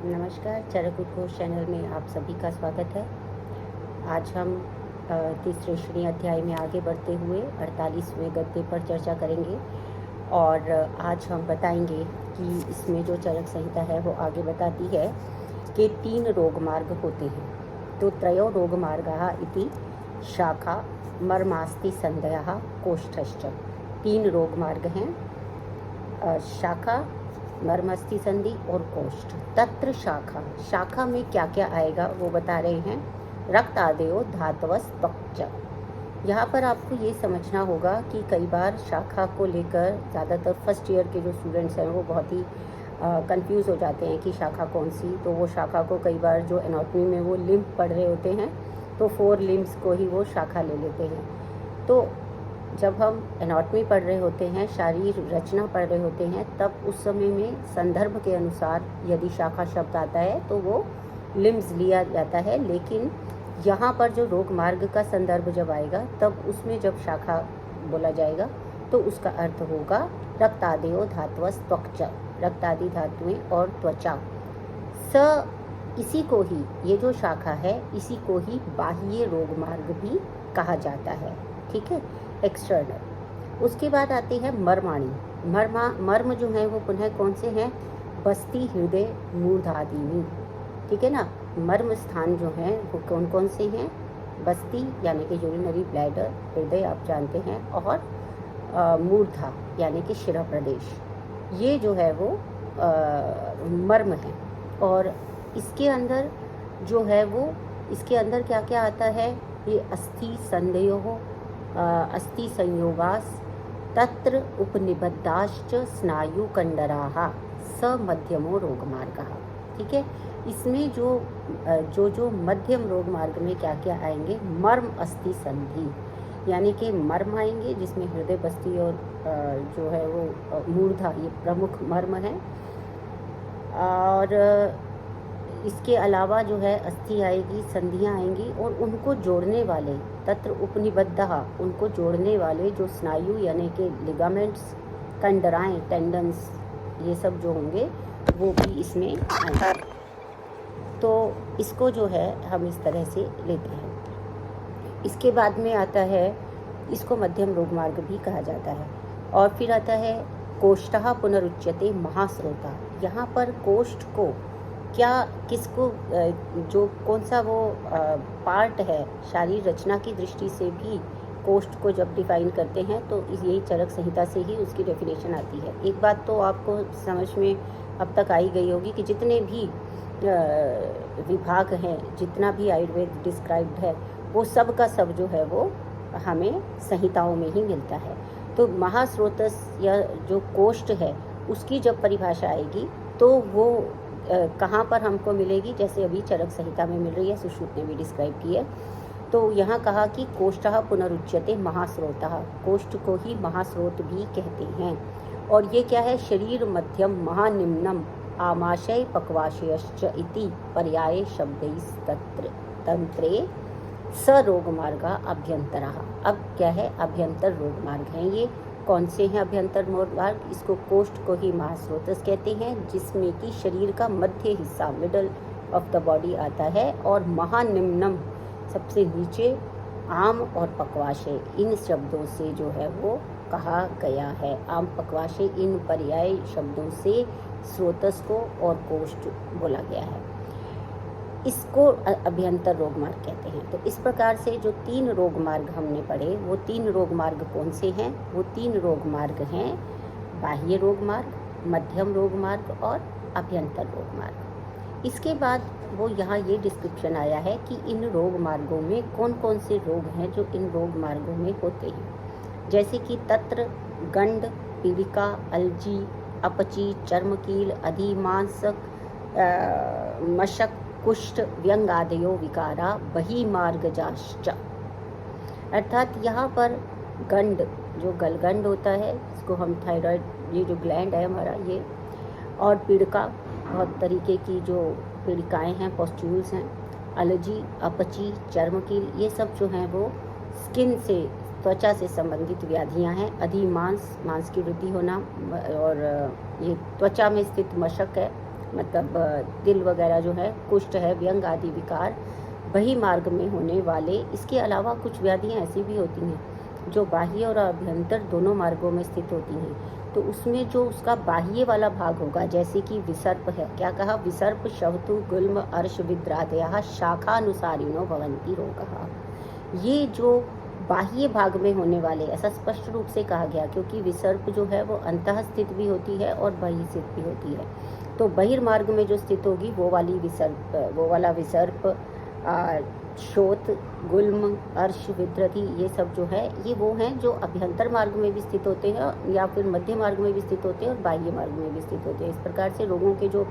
नमस्कार, चरक उद्घोष चैनल में आप सभी का स्वागत है। आज हम तीसरे श्रेणी अध्याय में आगे बढ़ते हुए 48वें गद्य पर चर्चा करेंगे और आज हम बताएंगे कि इसमें जो चरक संहिता है वो आगे बताती है कि 3 रोग मार्ग होते हैं। तो त्रयो रोग मार्गाः इति शाखा मर्मास्ति संधयः कोष्ठश्च। 3 रोग मार्ग हैं, शाखा, मर्मस्थि संधि और कोष्ठ। तत्र शाखा में क्या क्या आएगा वो बता रहे हैं। रक्त आदेयो धातवस त्वक्च। यहाँ पर आपको ये समझना होगा कि कई बार शाखा को लेकर ज़्यादातर फर्स्ट ईयर के जो स्टूडेंट्स हैं वो बहुत ही कंफ्यूज हो जाते हैं कि शाखा कौन सी। तो वो शाखा को कई बार जो एनाटॉमी में वो लिम्ब पढ़ रहे होते हैं तो 4 लिम्ब्स को ही वो शाखा ले लेते हैं। तो जब हम एनाटॉमी पढ़ रहे होते हैं, शारीर रचना पढ़ रहे होते हैं, तब उस समय में संदर्भ के अनुसार यदि शाखा शब्द आता है तो वो लिम्स लिया जाता है। लेकिन यहाँ पर जो रोग मार्ग का संदर्भ जब आएगा तब उसमें जब शाखा बोला जाएगा तो उसका अर्थ होगा रक्तादेयो धातवस त्वक्च, रक्तादि धातुएं और त्वचा। इसी को ही, ये जो शाखा है इसी को ही बाह्य रोग मार्ग भी कहा जाता है। ठीक है, एक्सटर्नल। उसके बाद आती है मर्माणी। मर्म जो है वो पुनः कौन से हैं? बस्ती, हृदय, मूर्धादिनी। ठीक है ना। मर्म स्थान जो हैं वो कौन कौन से हैं? बस्ती यानी कि यूरिनरी ब्लैडर, हृदय आप जानते हैं, और मूर्धा यानी कि शिरा प्रदेश। ये जो है वो मर्म है। और इसके अंदर जो है वो, इसके अंदर क्या क्या आता है? ये अस्थि संदेहो, अस्थि संयोगास, तत्र उपनिबद्धाश्च स्नायु कंडराः स मध्यमो रोग मार्गः। ठीक है, इसमें जो मध्यम रोग मार्ग में क्या क्या आएंगे? मर्म अस्थि संधि यानी कि मर्म आएंगे जिसमें हृदय, बस्ती और जो है वो मूर्धा, ये प्रमुख मर्म है। और इसके अलावा जो है अस्थि आएगी, संधियाँ आएंगी और उनको जोड़ने वाले, तत्र उपनिबद्धा, उनको जोड़ने वाले जो स्नायु यानी कि लिगामेंट्स, कंडराएं, टेंडन्स, ये सब जो होंगे वो भी इसमें आएंगे। तो इसको जो है हम इस तरह से लेते हैं। इसके बाद में आता है, इसको मध्यम रोग मार्ग भी कहा जाता है। और फिर आता है कोष्ठः पुनरुच्यते महास्रोता। यहाँ पर कोष्ठ को क्या, किसको, जो कौन सा वो पार्ट है, शारीर रचना की दृष्टि से भी कोष्ठ को जब डिफाइन करते हैं तो यही चरक संहिता से ही उसकी डेफिनेशन आती है। एक बात तो आपको समझ में अब तक आई गई होगी कि जितने भी विभाग हैं, जितना भी आयुर्वेद डिस्क्राइब्ड है, वो सब का सब जो है वो हमें संहिताओं में ही मिलता है। तो महास्रोतस या जो कोष्ठ है उसकी जब परिभाषा आएगी तो वो कहाँ पर हमको मिलेगी? जैसे अभी चरक संहिता में मिल रही है, सुश्रुत ने भी डिस्क्राइब की है। तो यहाँ कहा कि कोष्ठः पुनरुच्यते महास्रोतः, कोष्ठ को ही महास्रोत भी कहते हैं। और ये क्या है? शरीर मध्यम महानिम्नम आमाशय पक्वाशयश्च इति पर्याय शब्दैस्तत्र तंत्रे स रोग मार्ग अभ्यंतरः। अब क्या है? अभ्यंतर रोग मार्ग हैं। ये कौन से हैं अभ्यंतर मार्ग? इसको कोष्ठ को ही महास्रोतस कहते हैं, जिसमें कि शरीर का मध्य हिस्सा, मिडल ऑफ द बॉडी आता है, और महानिम्नम सबसे नीचे, आम और पक्वाशय, इन शब्दों से जो है वो कहा गया है। आम, पक्वाशय, इन पर्याय शब्दों से स्रोतस को और कोष्ठ बोला गया है। इसको अभ्यंतर रोग मार्ग कहते हैं। तो इस प्रकार से जो 3 रोग मार्ग हमने पढ़े, वो 3 रोग मार्ग कौन से हैं? वो 3 रोग मार्ग हैं बाह्य रोग मार्ग, मध्यम रोग मार्ग और अभ्यंतर रोग मार्ग। इसके बाद वो यहाँ ये डिस्क्रिप्शन आया है कि इन रोग मार्गों में कौन कौन से रोग हैं जो इन रोग मार्गों में होते हैं। जैसे कि तत्र गंड, पीड़िका, अलजी, अपची, चर्मकील, अधिमांसक, मशक, कुष्ठ, व्यंगादयो विकारा बहिमार्गजाश्च। अर्थात यहाँ पर गंड, जो गलगंड होता है, इसको हम थायराइड, ये जो ग्लैंड है हमारा ये, और पीड़िका, बहुत तरीके की जो पीड़िकाएँ हैं, पॉस्ट्यूल्स हैं, अलर्जी, अपची, चर्मकील, ये सब जो हैं वो स्किन से, त्वचा से संबंधित व्याधियां हैं। अधिमांस, मांस की वृद्धि होना, और ये त्वचा में स्थित मशक है, मतलब तिल वगैरह जो है, कुष्ठ है, व्यंग आदि विकार बहिर्मार्ग में होने वाले। इसके अलावा कुछ व्याधियाँ ऐसी भी होती हैं जो बाह्य और अभ्यंतर दोनों मार्गों में स्थित होती हैं। तो उसमें जो उसका बाह्य वाला भाग होगा, जैसे कि विसर्प है, क्या कहा, विसर्प शवतु गुल्म अर्श विद्रादया शाखानुसारिणो भवन्ति रोगः। ये जो बाह्य भाग में होने वाले, ऐसा स्पष्ट रूप से कहा गया, क्योंकि विसर्प जो है वो अंतः स्थित भी होती है और बहिः स्थित भी होती है। तो बहिर्मार्ग में जो स्थित होगी वो वाला विसर्प, शोथ, गुल्म, अर्श, विद्रधि, ये सब जो है ये वो हैं जो अभ्यंतर मार्ग में भी स्थित होते हैं या फिर मध्य मार्ग में भी स्थित होते हैं और बाह्य मार्ग में भी स्थित होते हैं। इस प्रकार से रोगों के जो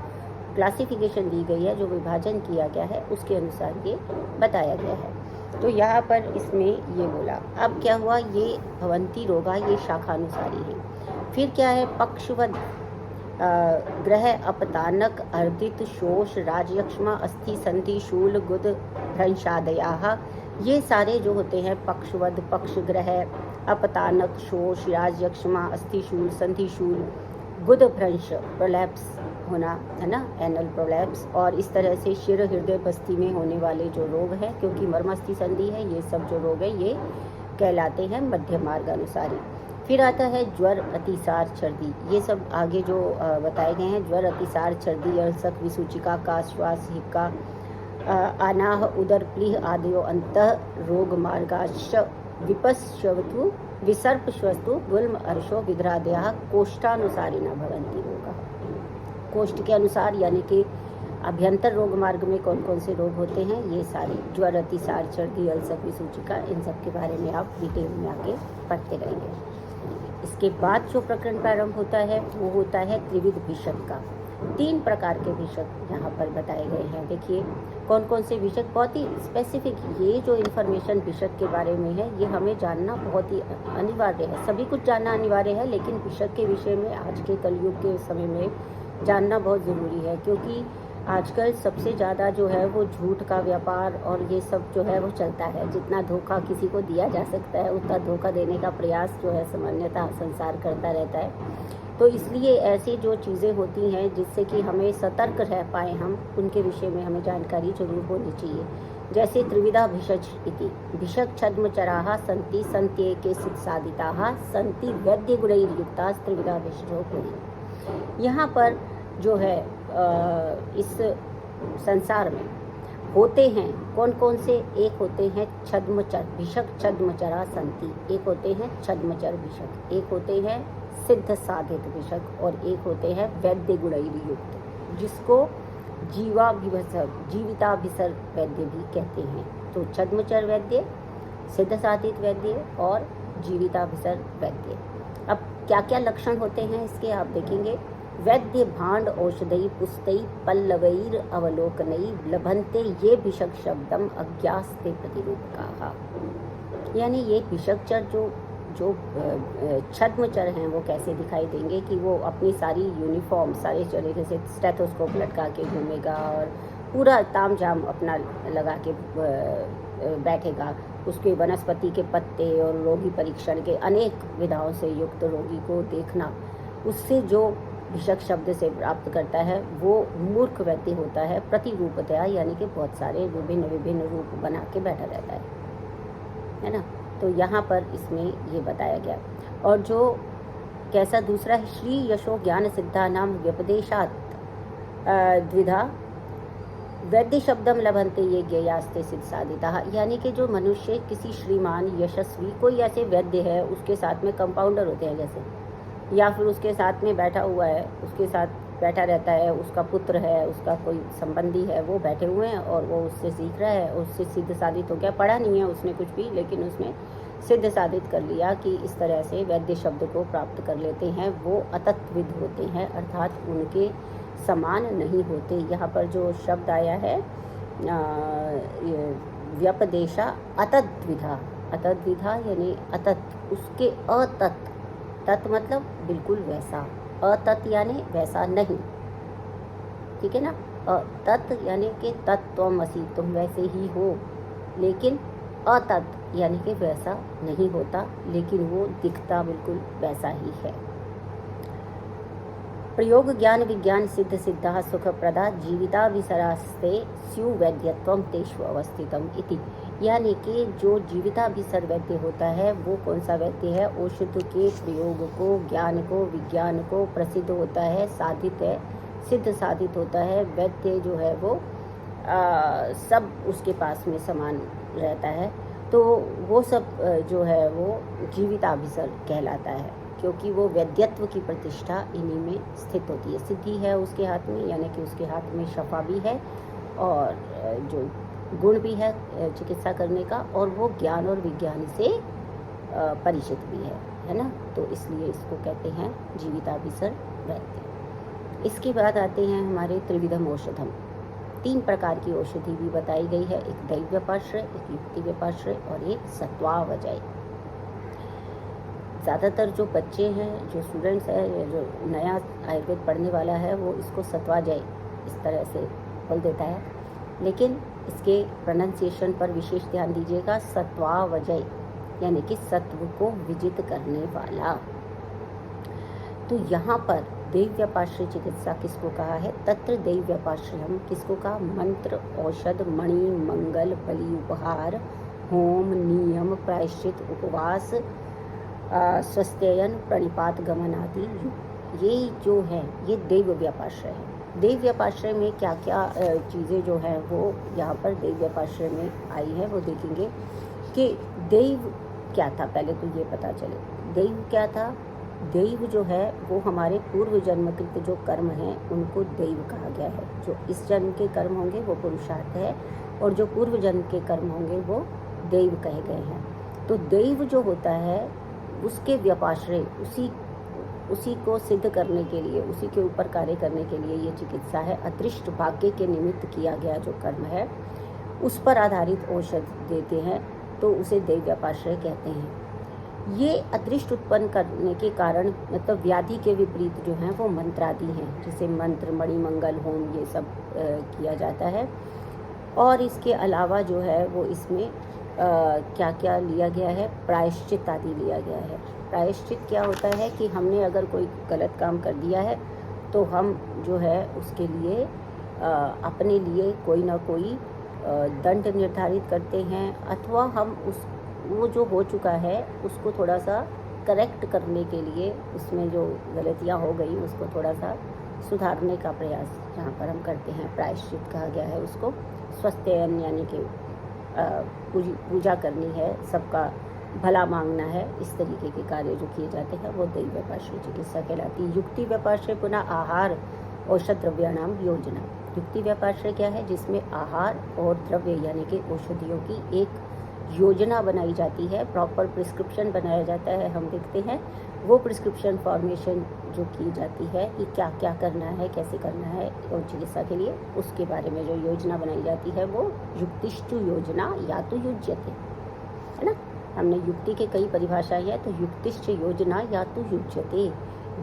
क्लासिफिकेशन दी गई है, जो विभाजन किया गया है, उसके अनुसार ये बताया गया है। तो यहाँ पर इसमें ये बोला। अब क्या हुआ, ये भवंती रोगा ये शाखानुसारी है। फिर क्या है, पक्षवद, ग्रह, अपतानक, अर्दित, शोष, राजयक्ष्मा, अस्थि, संधि, शूल, गुद, भ्रंशादया, ये सारे जो होते हैं पक्षवद, पक्ष ग्रह, अपतानक, शोष, राजयक्ष्मा, अस्थि शूल, संधि शूल, गुद भ्रंश, प्रोलैप्स होना है ना, एनल प्रोलैप्स, और इस तरह से शिर, हृदय, बस्ती में होने वाले जो रोग हैं, क्योंकि मर्मस्थि संधि है, ये सब जो रोग है ये कहलाते हैं मध्य मार्ग अनुसारी। फिर आता है ज्वर, अतिसार, सर्दी, ये सब आगे जो बताए गए हैं। ज्वर, अतिसार, सर्दी, अल्सक, विसूचिका, काश्वास, हिक्का, अनाह, उदर प्लीह आदियो अंतः रोग मार्गाश्च विपश्यवतु विसर्पश्वस्तु गुल्म अर्शो विद्रादया कोष्ठानुसारिणा भवन्ति रोगः। कोष्ठ के अनुसार, यानी कि अभ्यंतर रोग मार्ग में कौन कौन से रोग होते हैं, ये सारे ज्वर, अतिसार, सर्दी, अल्सर, विसूचिका, इन सब के बारे में आप डिटेल में आगे पढ़ते रहेंगे। इसके बाद जो प्रकरण प्रारंभ होता है वो होता है त्रिविध भिषक का। 3 प्रकार के भिषक यहाँ पर बताए गए हैं। देखिए कौन कौन से भिषक, बहुत ही स्पेसिफिक, ये जो इन्फॉर्मेशन भिषक के बारे में है ये हमें जानना बहुत ही अनिवार्य है। सभी कुछ जानना अनिवार्य है, लेकिन भिषक के विषय में आज के कलयुग के समय में जानना बहुत ज़रूरी है, क्योंकि आजकल सबसे ज़्यादा जो है वो झूठ का व्यापार और ये सब जो है वो चलता है। जितना धोखा किसी को दिया जा सकता है उतना धोखा देने का प्रयास जो है सामान्यतः संसार करता रहता है। तो इसलिए ऐसी जो चीज़ें होती हैं जिससे कि हमें सतर्क रह पाए हम, उनके विषय में हमें जानकारी जरूर होनी चाहिए। जैसे त्रिविधा भिषज इति, भिषक छद्मचराः सन्ति सन्त्येके सिद्धसाधिताः सन्ति वैद्यगुणैर्युक्ता त्रिविधा भिषजो गुणी। यहाँ पर जो है इस संसार में होते हैं कौन कौन से, एक होते हैं छद्मचर भिषक, छद्मचरा संति, एक होते हैं छद्मचर भिषक, एक होते हैं सिद्ध साधित भिषक, और एक होते हैं वैद्य गुणैर्युक्त, जिसको जीविताभिसर वैद्य भी कहते हैं। तो छद्मचर वैद्य, सिद्ध साधित वैद्य और जीविताभिसर वैद्य। अब क्या क्या लक्षण होते हैं इसके आप देखेंगे। वैद्य भांड औषधि पुस्तई पल्लवैर अवलोकनई लभन्ते ये भिषक शब्दम अज्ञास्ते प्रतिरूपकाः। यानी ये भिषकचर जो छद्मचर हैं वो कैसे दिखाई देंगे कि वो अपनी सारी यूनिफॉर्म, सारे तरीके से स्टेथोस्कोप लटका के घूमेगा और पूरा तामझाम अपना लगा के बैठेगा। उसके वनस्पति के पत्ते और रोगी परीक्षण के अनेक विधाओं से युक्त रोगी को देखना, उससे जो भिषक शब्द से प्राप्त करता है वो मूर्ख वैद्य होता है। प्रतिरूपतया, यानी कि बहुत सारे विभिन्न विभिन्न रूप बना के बैठा रहता है ना। तो यहाँ पर इसमें ये बताया गया। और जो कैसा दूसरा है, श्री यशो ज्ञान सिद्धा नाम व्यपदेशात द्विधा वैद्य शब्दम लभंते ये ज्ञेयास्ते सिद्ध साधिता। यानी कि जो मनुष्य किसी श्रीमान यशस्वी कोई ऐसे वैद्य है, उसके साथ में कंपाउंडर होते हैं जैसे, या फिर उसके साथ में बैठा हुआ है, उसके साथ बैठा रहता है, उसका पुत्र है, उसका कोई संबंधी है, वो बैठे हुए हैं और वो उससे सीख रहा है, उससे सिद्ध साधित हो गया। पढ़ा नहीं है उसने कुछ भी, लेकिन उसने सिद्ध साधित कर लिया कि इस तरह से वैद्य शब्द को प्राप्त कर लेते हैं। वो अतत्विद होते हैं, अर्थात उनके समान नहीं होते। यहाँ पर जो शब्द आया है व्यपदेशा अतद्विधा, अतद्विधा यानी अतत्, उसके अतत्, तत् मतलब बिल्कुल वैसा, अतत् यानी वैसा नहीं, ठीक है ना। अतत् यानी कि तत्त्वमसि, तुम वैसे ही हो, लेकिन अतत् यानी कि वैसा नहीं होता, लेकिन वो दिखता बिल्कुल वैसा ही है। प्रयोग ज्ञान विज्ञान सिद्ध सिद्धा सुखप्रदा जीविताभिसरास्ते स्यु वैद्यत्वम तेषु अवस्थितम इति। यानी कि जो जीविताभिसर वैद्य होता है वो कौन सा वैद्य है? औषध के प्रयोग को, ज्ञान को, विज्ञान को प्रसिद्ध होता है, साधित है, सिद्ध साधित होता है। वैद्य जो है वो सब उसके पास में समान रहता है, तो वो सब जो है वो जीविताभिसर कहलाता है, क्योंकि वो वैद्यत्व की प्रतिष्ठा इन्हीं में स्थित होती है। सिद्धि है उसके हाथ में, यानी कि उसके हाथ में शफा भी है और जो गुण भी है चिकित्सा करने का, और वो ज्ञान और विज्ञान से परिचित भी है ना। तो इसलिए इसको कहते हैं जीविताभिसर वैद्य। इसके बाद आते हैं हमारे त्रिविधम औषधम। 3 प्रकार की औषधि भी बताई गई है, एक दैव्यपाश्रय, एक युक्ति व्यपाश्रय और एक सत्वावजय। ज़्यादातर जो बच्चे हैं, जो स्टूडेंट्स हैं, जो नया आयुर्वेद पढ़ने वाला है, वो इसको सत्वाजय इस तरह से बोल देता है, लेकिन इसके प्रोनाउंसिएशन पर विशेष ध्यान दीजिएगा। सत्वावजय यानी कि सत्व को विजित करने वाला। तो यहाँ पर दैव्यपाश्रय चिकित्सा किसको कहा है? तत्र दैव्यपाश्रयम किसको कहा? मंत्र, औषध, मणि, मंगल, बलि, उपहार, होम, नियम, प्रायश्चित, उपवास, स्वस्थयन, प्रणिपात, गमन आदि, ये जो है ये दैव व्यापाश्रय है। दैव व्यापाश्रय में क्या क्या चीज़ें जो हैं वो यहाँ पर दैव व्यापाश्रय में आई है, वो देखेंगे कि दैव क्या था। पहले तो ये पता चले दैव क्या था। दैव जो है वो हमारे पूर्व जन्मकृत जो कर्म हैं उनको दैव कहा गया है। जो इस जन्म के कर्म होंगे वो पुरुषार्थ है, और जो पूर्व जन्म के कर्म होंगे वो दैव कहे गए हैं। तो दैव जो होता है उसके व्यापाश्रय, उसी को सिद्ध करने के लिए, उसी के ऊपर कार्य करने के लिए ये चिकित्सा है। अदृष्ट भाग्य के निमित्त किया गया जो कर्म है उस पर आधारित औषध देते हैं, तो उसे दैव व्यापाश्रय कहते हैं। ये अदृष्ट उत्पन्न करने के कारण, मतलब व्याधि के विपरीत जो हैं वो मंत्रादि हैं, जैसे मंत्र, मणि, मंगल, होम, ये सब किया जाता है। और इसके अलावा जो है वो इसमें क्या क्या लिया गया है? प्रायश्चित आदि लिया गया है। प्रायश्चित क्या होता है कि हमने अगर कोई गलत काम कर दिया है तो हम जो है उसके लिए अपने लिए कोई ना कोई दंड निर्धारित करते हैं, अथवा हम वो जो हो चुका है उसको थोड़ा सा करेक्ट करने के लिए, उसमें जो गलतियां हो गई उसको थोड़ा सा सुधारने का प्रयास यहाँ पर हम करते हैं। प्रायश्चित कहा गया है उसको। स्वस्थयन यानी कि पूजा करनी है, सबका भला मांगना है, इस तरीके के कार्य जो किए जाते हैं वो दैव व्यापाश्रय चिकित्सा कहलाती है। युक्ति व्यापाश्रय पुनः आहार औषध द्रव्याणाम योजना। युक्ति व्यापाश्रय क्या है? जिसमें आहार और द्रव्य यानी कि औषधियों की एक योजना बनाई जाती है, प्रॉपर प्रिस्क्रिप्शन बनाया जाता है। हम देखते हैं वो प्रिस्क्रिप्शन फॉर्मेशन जो की जाती है कि क्या क्या करना है, कैसे करना है और चिकित्सा के लिए, उसके बारे में जो योजना बनाई जाती है वो युक्तिष्टु योजना या तो युज्यते, है ना। हमने युक्ति के कई परिभाषाएं हैं, तो युक्तिष्ट योजना या तो युज्यते,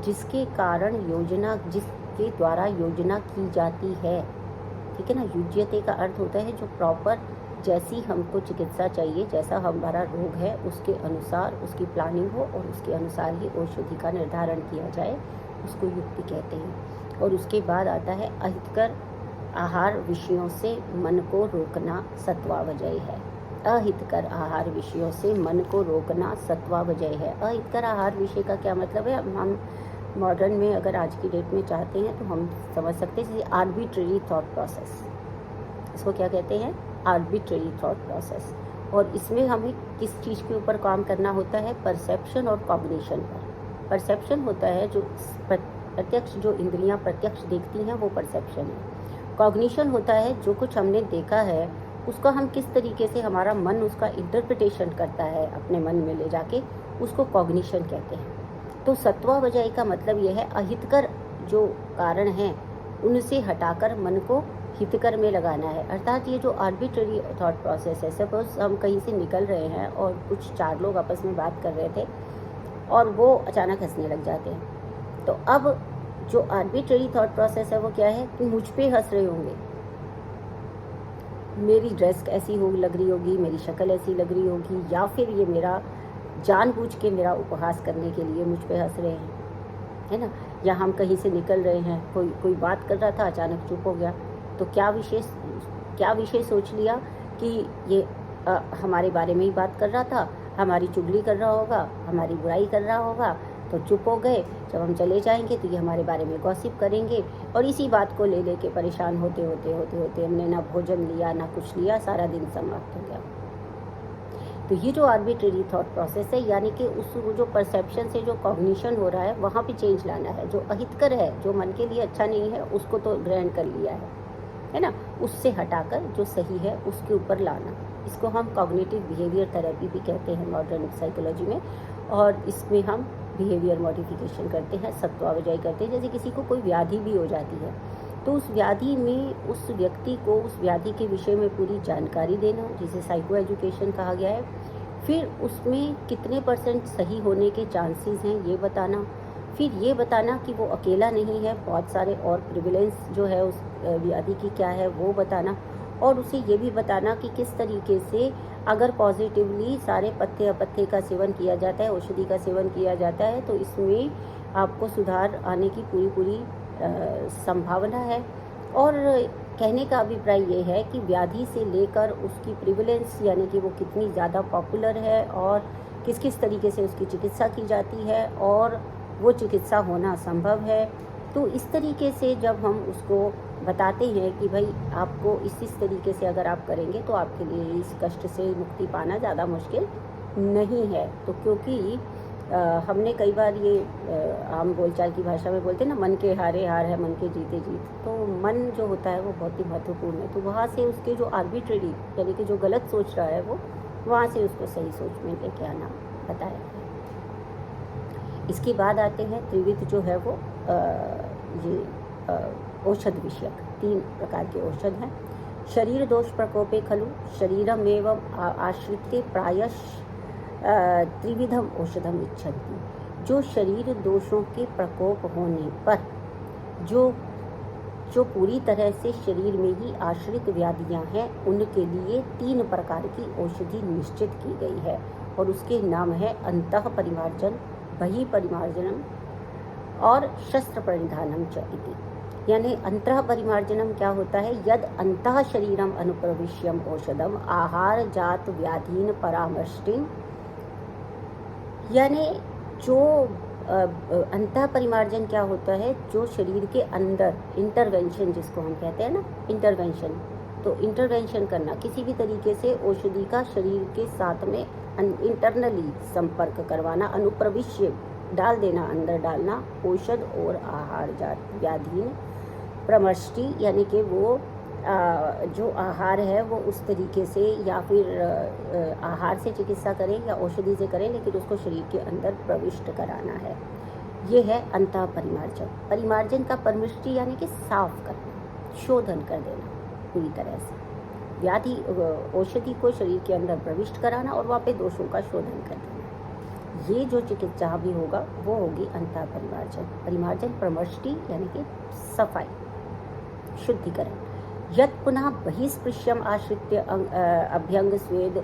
जिसके कारण योजना, जिसके द्वारा योजना की जाती है, ठीक है ना। युज्यते का अर्थ होता है जो प्रॉपर, जैसी हमको चिकित्सा चाहिए, जैसा हमारा रोग है उसके अनुसार उसकी प्लानिंग हो और उसके अनुसार ही औषधि का निर्धारण किया जाए, उसको युक्ति कहते हैं। और उसके बाद आता है अहितकर आहार विषयों से मन को रोकना सत्वावजय है। अहितकर आहार विषयों से मन को रोकना सत्वावजय है। अहितकर आहार विषय का क्या मतलब है? हम मॉडर्न में अगर आज की डेट में चाहते हैं तो हम समझ सकते हैं जैसे आर्बिट्रेरी थॉट प्रोसेस, इसको क्या कहते हैं? Arbitrary thought process. और इसमें हमें किस चीज़ के ऊपर काम करना होता है? परसेप्शन और कॉग्निशन पर। परसेप्शन होता है जो प्रत्यक्ष, जो इंद्रियां प्रत्यक्ष देखती हैं वो परसेप्शन है। कॉग्निशन होता है जो कुछ हमने देखा है उसका हम किस तरीके से, हमारा मन उसका इंटरप्रिटेशन करता है अपने मन में ले जाके, उसको कॉग्निशन कहते हैं। तो सत्वावजय का मतलब यह है अहितकर जो कारण हैं उनसे हटाकर मन को हितकर में लगाना है। अर्थात ये जो आर्बिट्रेरी थॉट प्रोसेस है, सपोज हम कहीं से निकल रहे हैं और कुछ 4 लोग आपस में बात कर रहे थे और वो अचानक हंसने लग जाते हैं, तो अब जो आर्बिट्रेरी थॉट प्रोसेस है वो क्या है कि मुझ पे हंस रहे होंगे, मेरी ड्रेस ऐसी हो लग रही होगी, मेरी शक्ल ऐसी लग रही होगी, या फिर ये मेरा जानबूझ के मेरा उपहास करने के लिए मुझ पे हंस रहे हैं, है ना। या हम कहीं से निकल रहे हैं, कोई बात कर रहा था, अचानक चुप हो गया, तो क्या विशेष सोच लिया कि ये हमारे बारे में ही बात कर रहा था, हमारी चुगली कर रहा होगा, हमारी बुराई कर रहा होगा, तो चुप हो गए। जब हम चले जाएंगे तो ये हमारे बारे में गॉसिप करेंगे, और इसी बात को ले के परेशान होते होते हमने ना भोजन लिया ना कुछ लिया, सारा दिन समाप्त हो गया। तो ये जो आर्बिट्रेरी थॉट प्रोसेस है, यानी कि उस जो परसेप्शन से जो कॉग्निशन हो रहा है वहाँ पे चेंज लाना है। जो अहितकर है, जो मन के लिए अच्छा नहीं है, उसको तो ग्रहण कर लिया है ना, उससे हटाकर जो सही है उसके ऊपर लाना। इसको हम कॉग्निटिव बिहेवियर थेरेपी भी कहते हैं मॉडर्न साइकोलॉजी में, और इसमें हम बिहेवियर मॉडिफिकेशन करते हैं, सत्वावजाई करते हैं। जैसे किसी को कोई व्याधि भी हो जाती है तो उस व्याधि में उस व्यक्ति को उस व्याधि के विषय में पूरी जानकारी देना, जिसे साइको एजुकेशन कहा गया है। फिर उसमें कितने % सही होने के चांसेस हैं ये बताना। फिर ये बताना कि वो अकेला नहीं है, बहुत सारे और प्रिविलेंस जो है उस व्याधि की क्या है वो बताना। और उसे ये भी बताना कि किस तरीके से अगर पॉजिटिवली सारे पत्ते अपत्ते का सेवन किया जाता है, औषधि का सेवन किया जाता है, तो इसमें आपको सुधार आने की पूरी संभावना है। और कहने का अभिप्राय ये है कि व्याधि से लेकर उसकी प्रिविलेंस, यानी कि वो कितनी ज़्यादा पॉपुलर है और किस किस तरीके से उसकी चिकित्सा की जाती है और वो चिकित्सा होना संभव है। तो इस तरीके से जब हम उसको बताते हैं कि भाई आपको इस तरीके से अगर आप करेंगे तो आपके लिए इस कष्ट से मुक्ति पाना ज़्यादा मुश्किल नहीं है। तो क्योंकि हमने कई बार ये आम बोलचाल की भाषा में बोलते हैं ना, मन के हारे हार है, मन के जीते जीत। तो मन जो होता है वो बहुत ही महत्वपूर्ण है। तो वहाँ से उसके जो आर्बिट्रेरी, यानी कि जो गलत सोच रहा है, वो वहाँ से उसको सही सोच में लेके आना बताया है। इसके बाद आते हैं त्रिविध जो है वो औषध विषयक 3 प्रकार के औषध हैं। शरीर दोष प्रकोपे खलु शरीरम एवं आश्रित्य प्रायश त्रिविधम औषधम इच्छन्ति। जो शरीर दोषों के प्रकोप होने पर जो पूरी तरह से शरीर में ही आश्रित व्याधियां हैं, उनके लिए 3 प्रकार की औषधि निश्चित की गई है, और उसके नाम है अंतः परिमार्जन, बहि परिमार्जनम और शस्त्र परिधानम च इति। यानी अंतः परिमार्जनम क्या होता है? यद अंतः शरीरम अनुप्रविश्यम औषधम आहार जात व्याधीन परामर्ष्टिम। यानी जो अंतः परिमार्जन क्या होता है? जो शरीर के अंदर इंटरवेंशन, जिसको हम कहते हैं ना इंटरवेंशन, तो इंटरवेंशन करना, किसी भी तरीके से औषधि का शरीर के साथ में इंटरनली संपर्क करवाना, अनुप्रविश्य डाल देना, अंदर डालना, औषध और आहार जात व्याधीन प्रमष्टि, यानी कि वो जो आहार है वो उस तरीके से, या फिर आहार से चिकित्सा करें या औषधि से करें, लेकिन उसको शरीर के अंदर प्रविष्ट कराना है। ये है अंतः परिमार्जन। परिमार्जन का परमिष्टि यानी कि साफ करना, शोधन कर देना पूरी तरह से, व्याधि औषधि को शरीर के अंदर प्रविष्ट कराना और वहाँ पे दोषों का शोधन कर देना। ये जो चिकित्सा भी होगा वो होगी अंतः परिमार्जन। परिमार्जन प्रमष्टि यानी कि सफाई, शुद्धिकरण। यत् पुनः बहिस्पृश्यम आश्रित्य अभ्यंग स्वेद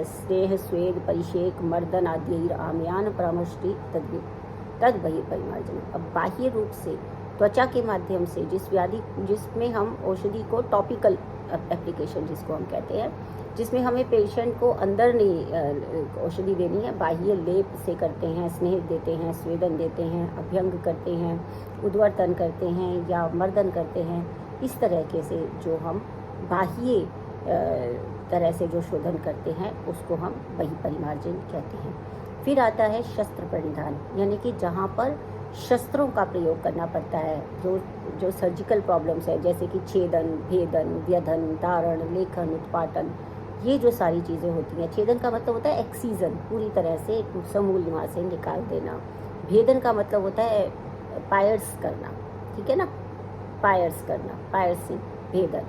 स्नेह स्वेद परिषेक मर्दन आद्यैर आम्यान परामृष्टि तद बहिर्परिमार्जन। अब बाह्य रूप से त्वचा के माध्यम से जिसमें हम औषधि को टॉपिकल एप्लीकेशन जिसको हम कहते हैं, जिसमें हमें पेशेंट को अंदर नहीं औषधि देनी है, बाह्य लेप से करते हैं, स्नेह देते हैं, स्वेदन देते हैं, अभ्यंग करते हैं, उद्वर्तन करते हैं या मर्दन करते हैं, इस तरह के से जो हम बाह्य तरह से जो शोधन करते हैं उसको हम बहिर्परिमार्जन कहते हैं। फिर आता है शस्त्र परिधान, यानी कि जहाँ पर शस्त्रों का प्रयोग करना पड़ता है, जो सर्जिकल प्रॉब्लम्स है, जैसे कि छेदन, भेदन, व्यधन, धारण, लेखन, उत्पाटन, ये जो सारी चीज़ें होती हैं। छेदन का मतलब होता है एक्सीजन, पूरी तरह से समूल वहाँ से निकाल देना। भेदन का मतलब होता है पायर्स करना, ठीक है ना, पायर्स करना, पायर्सिंग, भेदन।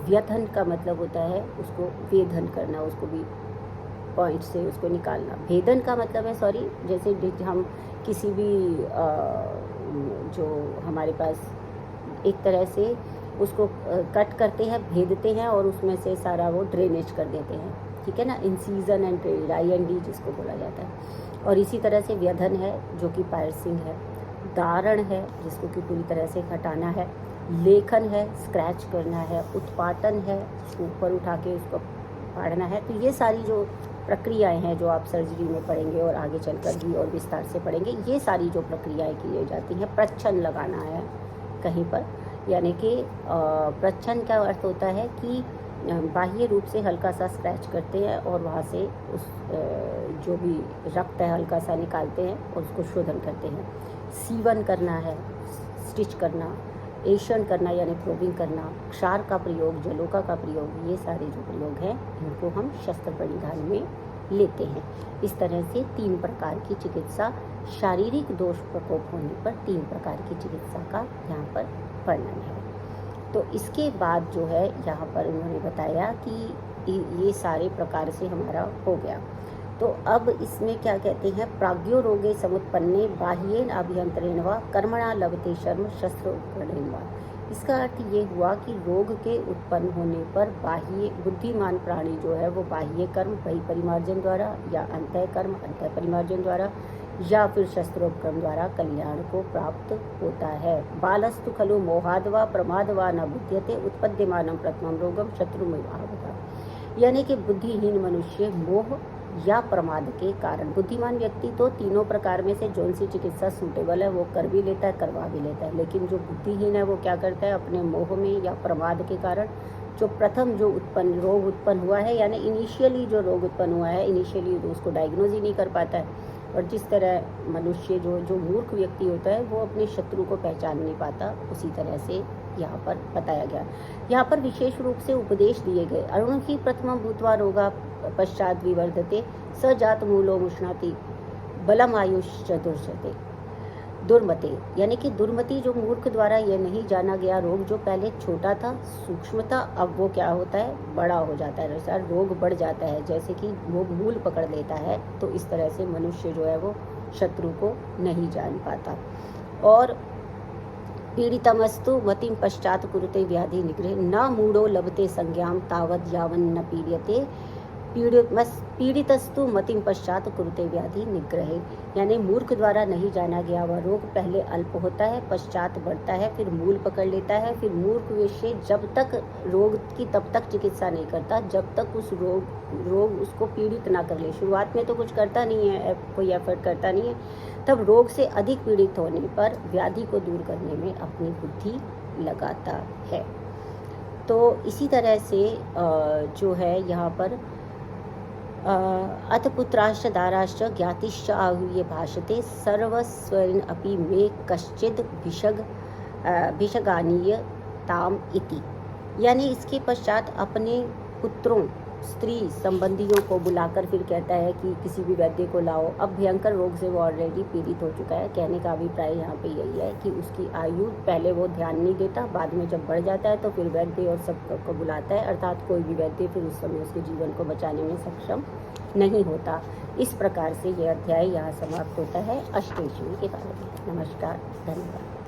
व्यधन का मतलब होता है उसको वेधन करना, उसको भी पॉइंट से उसको निकालना। भेदन का मतलब है, सॉरी, जैसे हम किसी भी जो हमारे पास एक तरह से उसको कट करते हैं, भेदते हैं और उसमें से सारा वो ड्रेनेज कर देते हैं, ठीक है ना, इंसीजन एंड IND जिसको बोला जाता है। और इसी तरह से व्यधन है जो कि पायर्सिंग है। दारण है जिसको कि पूरी तरह से हटाना है, लेखन है, स्क्रैच करना है, उत्पाटन है, उसको ऊपर उठा के उसको फाड़ना है। तो ये सारी जो प्रक्रियाएं हैं जो आप सर्जरी में पढ़ेंगे और आगे चलकर भी और विस्तार से पढ़ेंगे, ये सारी जो प्रक्रियाएं की जाती हैं, प्रच्छन लगाना है कहीं पर, यानी कि प्रच्छन का अर्थ होता है कि बाह्य रूप से हल्का सा स्क्रैच करते हैं और वहाँ से उस जो भी रक्त है हल्का सा निकालते हैं और उसको शोधन करते हैं। सीवन करना है, स्टिच करना, एशन करना यानी प्रोबिंग करना, क्षार का प्रयोग, जलोका का प्रयोग, ये सारे जो प्रयोग हैं इनको हम शस्त्र परिधान में लेते हैं। इस तरह से 3 प्रकार की चिकित्सा, शारीरिक दोष प्रकोप होने पर 3 प्रकार की चिकित्सा का यहाँ पर वर्णन है। तो इसके बाद जो है यहाँ पर उन्होंने बताया कि ये सारे प्रकार से हमारा हो गया। तो अब इसमें क्या कहते हैं, प्राज्ञो रोगे समुत्पन्ने बाह्येन अभ्यंतरेण वा कर्मणा लभते शर्म शस्त्र उपकरणेन वा। इसका अर्थ ये हुआ कि रोग के उत्पन्न होने पर बाह्य बुद्धिमान प्राणी जो है वो बाह्य कर्म बहिपरिमार्जन द्वारा या अंतः कर्म अंतः परिमार्जन द्वारा या फिर शस्त्रोपक्रम द्वारा कल्याण को प्राप्त होता है। बालस्तु खलु मोहादवा प्रमादवा न बुध्यते उत्पद्यमानं प्रथमं रोगम शत्रुमेवावता। यानी कि बुद्धिहीन मनुष्य मोह या प्रमाद के कारण, बुद्धिमान व्यक्ति तो तीनों प्रकार में से जो सी चिकित्सा सूटेबल है वो कर भी लेता है, करवा भी लेता है, लेकिन जो बुद्धिहीन है वो क्या करता है, अपने मोह में या प्रमाद के कारण जो प्रथम जो रोग उत्पन्न हुआ है, यानी इनिशियली जो रोग उत्पन्न हुआ है, इनिशियली उसको डायग्नोज ही नहीं कर पाता है। और जिस तरह मनुष्य जो मूर्ख व्यक्ति होता है वो अपने शत्रु को पहचान नहीं पाता, उसी तरह से यहाँ पर बताया गया। यहाँ पर विशेष रूप से उपदेश दिए गए। अरुणकी प्रथमं भूत्वा रोगा पश्चात विवर्धते सजात मूलो मुष्णाति बलम आयुष दुर्जते दुर्मते। यानी कि दुर्मति जो मूर्ख द्वारा यह नहीं जाना गया रोग जो पहले छोटा था, सूक्ष्म था, अब वो क्या होता है, बड़ा हो जाता है, जैसा रोग बढ़ जाता है, जैसे कि वो मूल पकड़ लेता है। तो इस तरह से मनुष्य जो है वो शत्रु को नहीं जान पाता। और पीड़ितमस्तु मतिं पश्चात कुरुते व्याधि निग्रह न मूढ़ो लभते संज्ञाम तावत यावन न पीड्यते पीड़ितस्तु मतिं पश्चात कुरुते व्याधि निग्रह। यानी मूर्ख द्वारा नहीं जाना गया वह रोग पहले अल्प होता है, पश्चात बढ़ता है, फिर मूल पकड़ लेता है। फिर मूर्ख विषय जब तक रोग की तब तक चिकित्सा नहीं करता जब तक उस रोग उसको पीड़ित ना कर ले। शुरुआत में तो कुछ करता नहीं है, कोई एफर्ट करता नहीं है, तब रोग से अधिक पीड़ित होने पर व्याधि को दूर करने में अपनी बुद्धि लगाता है। तो इसी तरह से जो है यहाँ पर अथ पुत्राश्च दाराश्च ज्ञातिश्च आहूय भाषते सर्वस्वरेण अपि मे कश्चिद भिषगानीय ताम इति। यानी इसके पश्चात अपने पुत्रों, स्त्री संबंधियों को बुलाकर फिर कहता है कि किसी भी वैद्य को लाओ। अब भयंकर रोग से वो ऑलरेडी पीड़ित हो चुका है। कहने का अभिप्राय यहाँ पे यही है कि उसकी आयु पहले वो ध्यान नहीं देता, बाद में जब बढ़ जाता है तो फिर वैद्य और सबको बुलाता है, अर्थात कोई भी वैद्य फिर उस समय उसके जीवन को बचाने में सक्षम नहीं होता। इस प्रकार से यह अध्याय यहाँ समाप्त होता है अष्टेश्वरी के बारे में। नमस्कार, धन्यवाद।